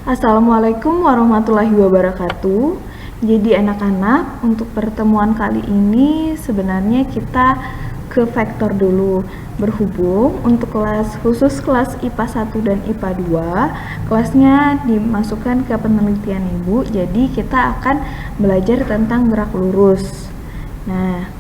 Assalamualaikum warahmatullahi wabarakatuh. Jadi anak-anak, untuk pertemuan kali ini sebenarnya kita ke vektor dulu. Berhubung untuk khusus kelas IPA 1 dan IPA 2, kelasnya dimasukkan ke penelitian Ibu. Jadi kita akan belajar tentang gerak lurus. Nah,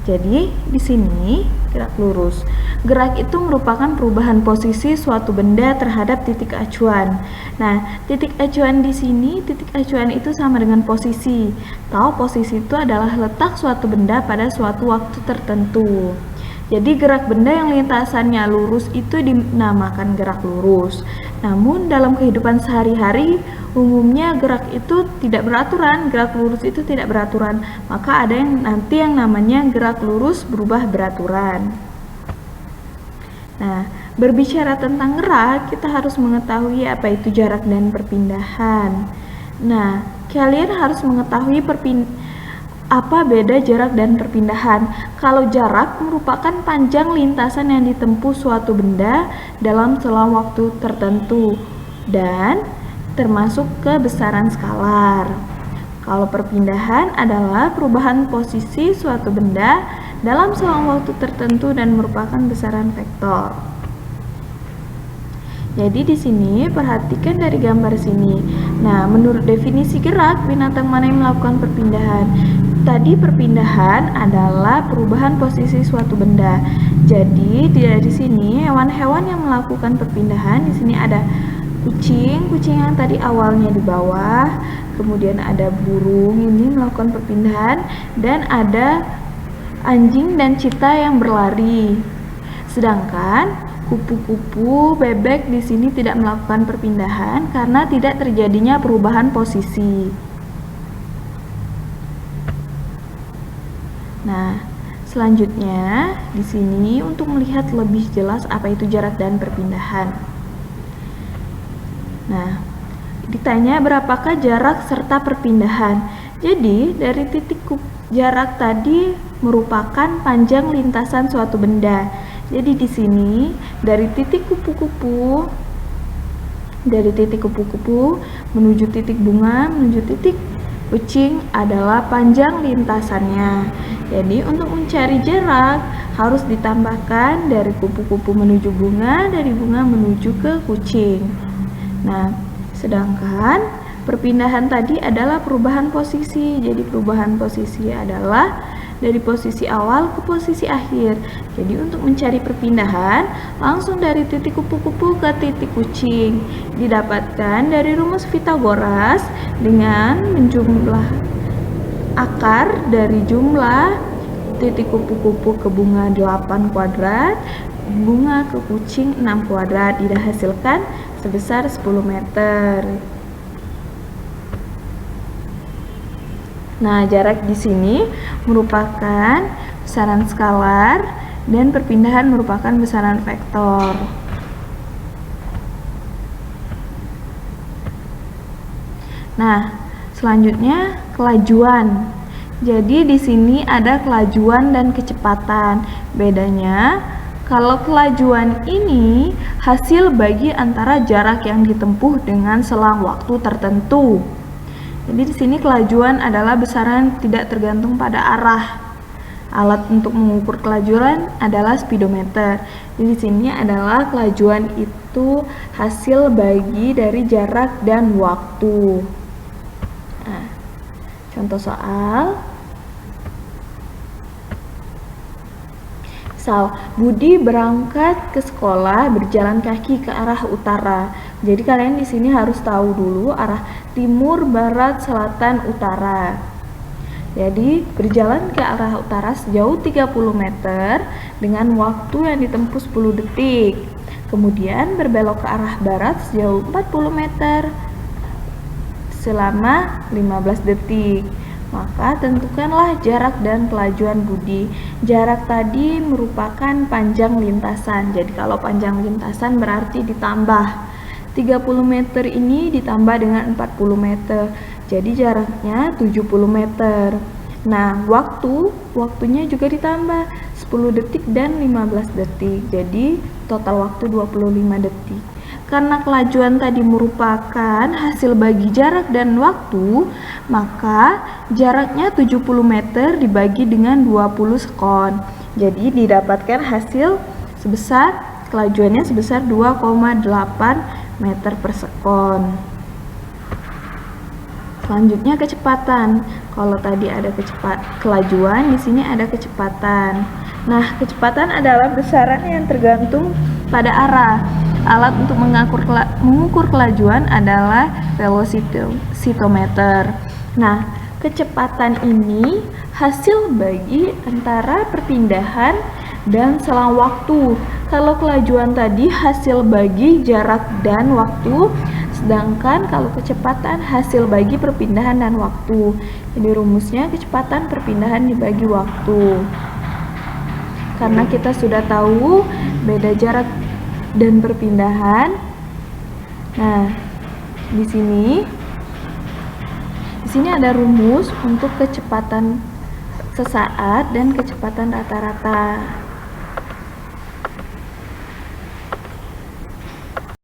jadi di sini gerak lurus. Gerak itu merupakan perubahan posisi suatu benda terhadap titik acuan. Nah, titik acuan di sini, titik acuan itu sama dengan posisi. Tahu posisi itu adalah letak suatu benda pada suatu waktu tertentu. Jadi gerak benda yang lintasannya lurus itu dinamakan gerak lurus. Namun dalam kehidupan sehari-hari umumnya gerak itu tidak beraturan, gerak lurus itu tidak beraturan. Maka ada nanti yang namanya gerak lurus berubah beraturan. Nah, berbicara tentang gerak, kita harus mengetahui apa itu jarak dan perpindahan. Nah, kalian harus mengetahui apa beda jarak dan perpindahan. Kalau jarak merupakan panjang lintasan yang ditempuh suatu benda dalam selang waktu tertentu dan termasuk kebesaran skalar. Kalau perpindahan adalah perubahan posisi suatu benda dalam selang waktu tertentu dan merupakan besaran vektor. Jadi di sini perhatikan dari gambar sini. Nah, menurut definisi gerak, binatang mana yang melakukan perpindahan? Tadi perpindahan adalah perubahan posisi suatu benda. Jadi dari sini hewan-hewan yang melakukan perpindahan di sini ada kucing yang tadi awalnya di bawah, kemudian ada burung ini melakukan perpindahan, dan ada anjing dan cita yang berlari. Sedangkan kupu-kupu, bebek di sini tidak melakukan perpindahan karena tidak terjadinya perubahan posisi. Nah, selanjutnya di sini untuk melihat lebih jelas apa itu jarak dan perpindahan. Nah, ditanya berapakah jarak serta perpindahan. Jadi, dari titik jarak tadi merupakan panjang lintasan suatu benda. Jadi di sini dari titik kupu-kupu menuju titik bunga menuju titik kucing adalah panjang lintasannya. Jadi untuk mencari jarak harus ditambahkan dari kupu-kupu menuju bunga, dari bunga menuju ke kucing. Nah, sedangkan perpindahan tadi adalah perubahan posisi. Jadi perubahan posisi adalah dari posisi awal ke posisi akhir. Jadi untuk mencari perpindahan langsung dari titik kupu-kupu ke titik kucing didapatkan dari rumus Pythagoras dengan menjumlah akar dari jumlah titik kupu-kupu ke bunga 8 kuadrat, bunga ke kucing 6 kuadrat, dihasilkan sebesar 10 meter. Nah, jarak di sini merupakan besaran skalar dan perpindahan merupakan besaran vektor. Nah, selanjutnya kelajuan. Jadi di sini ada kelajuan dan kecepatan. Bedanya, kalau kelajuan ini hasil bagi antara jarak yang ditempuh dengan selang waktu tertentu. Jadi di sini kelajuan adalah besaran tidak tergantung pada arah. Alat untuk mengukur kelajuan adalah speedometer. Jadi di sini adalah kelajuan itu hasil bagi dari jarak dan waktu. Nah, contoh soal. Misal, Budi berangkat ke sekolah berjalan kaki ke arah utara. Jadi kalian di sini harus tahu dulu arah timur, barat, selatan, utara. Jadi berjalan ke arah utara sejauh 30 meter dengan waktu yang ditempuh 10 detik. Kemudian berbelok ke arah barat sejauh 40 meter selama 15 detik. Maka tentukanlah jarak dan kelajuan Budi. Jarak tadi merupakan panjang lintasan. Jadi kalau panjang lintasan berarti ditambah 30 meter ini ditambah dengan 40 meter. Jadi jaraknya 70 meter. Nah, waktunya juga ditambah 10 detik dan 15 detik. Jadi total waktu 25 detik. Karena kelajuan tadi merupakan hasil bagi jarak dan waktu, maka jaraknya 70 meter dibagi dengan 20 sekon. Jadi didapatkan hasil sebesar kelajuannya sebesar 2,8 meter per sekon. Selanjutnya kecepatan. Kalau tadi ada kelajuan, di sini ada kecepatan. Nah, kecepatan adalah besaran yang tergantung pada arah. Alat untuk mengukur kelajuan adalah velocitometer. Nah, kecepatan ini hasil bagi antara perpindahan dan selang waktu. Kalau kelajuan tadi hasil bagi jarak dan waktu, sedangkan kalau kecepatan hasil bagi perpindahan dan waktu. Jadi rumusnya kecepatan perpindahan dibagi waktu. Karena kita sudah tahu beda jarak dan perpindahan. Nah, di sini ada rumus untuk kecepatan sesaat dan kecepatan rata-rata.